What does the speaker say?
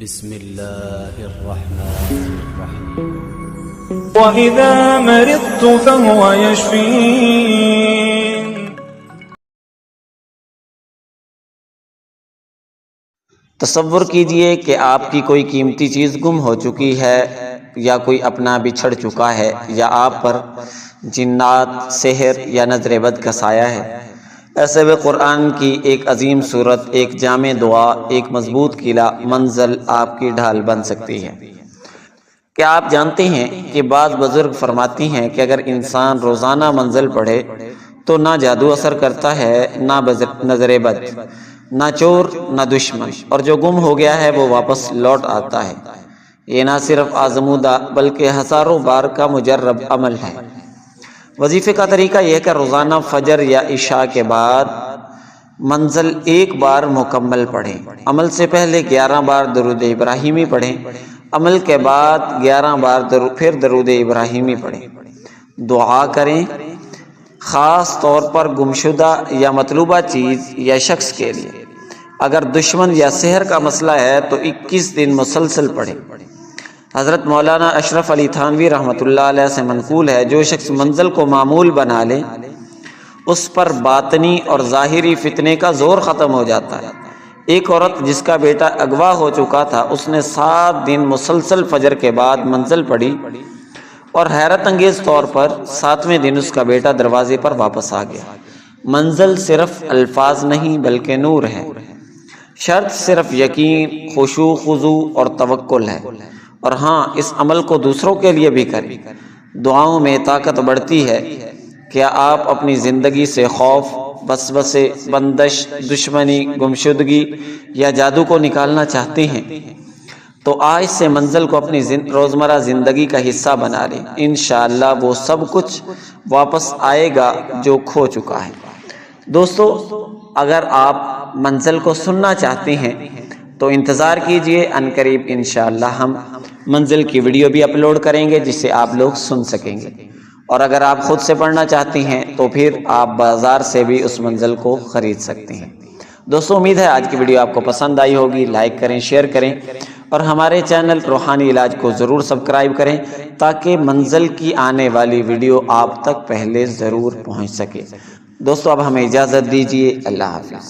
بسم اللہ الرحمن الرحیم وَإِذَا مَرِضْتُ فَهُوَ يَشْفِينِ۔ تصور کیجئے کہ آپ کی کوئی قیمتی چیز گم ہو چکی ہے، یا کوئی اپنا بچھڑ چکا ہے، یا آپ پر جنات، سحر یا نظر بد کا سایہ ہے۔ ایسے میں قرآن کی ایک عظیم صورت، ایک جامع دعا، ایک مضبوط قلعہ منزل آپ کی ڈھال بن سکتی ہے۔ کیا آپ جانتے ہیں کہ بعض بزرگ فرماتی ہیں کہ اگر انسان روزانہ منزل پڑھے تو نہ جادو اثر کرتا ہے، نہ نظر بد، نہ چور، نہ دشمن، اور جو گم ہو گیا ہے وہ واپس لوٹ آتا ہے۔ یہ نہ صرف آزمودہ بلکہ ہزاروں بار کا مجرب عمل ہے۔ وظیفے کا طریقہ یہ ہے کہ روزانہ فجر یا عشاء کے بعد منزل ایک بار مکمل پڑھیں۔ عمل سے پہلے 11 بار درود ابراہیمی پڑھیں، عمل کے بعد 11 بار پھر درود ابراہیمی پڑھیں۔ دعا کریں، خاص طور پر گمشدہ یا مطلوبہ چیز یا شخص کے لیے۔ اگر دشمن یا سحر کا مسئلہ ہے تو 21 دن مسلسل پڑھیں۔ حضرت مولانا اشرف علی تھانوی رحمۃ اللہ علیہ سے منقول ہے، جو شخص منزل کو معمول بنا لے اس پر باطنی اور ظاہری فتنے کا زور ختم ہو جاتا ہے۔ ایک عورت جس کا بیٹا اغوا ہو چکا تھا، اس نے 7 دن مسلسل فجر کے بعد منزل پڑھی، اور حیرت انگیز طور پر 7ویں دن اس کا بیٹا دروازے پر واپس آ گیا۔ منزل صرف الفاظ نہیں بلکہ نور ہے۔ شرط صرف یقین، خشوع، خضوع اور توکل ہے۔ اور ہاں، اس عمل کو دوسروں کے لیے بھی کریں۔ دعاؤں میں طاقت بڑھتی ہے۔ کیا آپ اپنی زندگی سے خوف، وسوسے، بندش، دشمنی، گمشدگی یا جادو کو نکالنا چاہتے ہیں؟ تو آج سے منزل کو اپنی روزمرہ زندگی کا حصہ بنا لیں۔ انشاءاللہ وہ سب کچھ واپس آئے گا جو کھو چکا ہے۔ دوستو، اگر آپ منزل کو سننا چاہتے ہیں تو انتظار کیجئے، عنقریب انشاءاللہ ہم منزل کی ویڈیو بھی اپلوڈ کریں گے جسے آپ لوگ سن سکیں گے۔ اور اگر آپ خود سے پڑھنا چاہتے ہیں تو پھر آپ بازار سے بھی اس منزل کو خرید سکتے ہیں۔ دوستو، امید ہے آج کی ویڈیو آپ کو پسند آئی ہوگی۔ لائک کریں، شیئر کریں، اور ہمارے چینل روحانی علاج کو ضرور سبسکرائب کریں تاکہ منزل کی آنے والی ویڈیو آپ تک پہلے ضرور پہنچ سکے۔ دوستو، اب ہمیں اجازت دیجیے۔ اللہ حافظ۔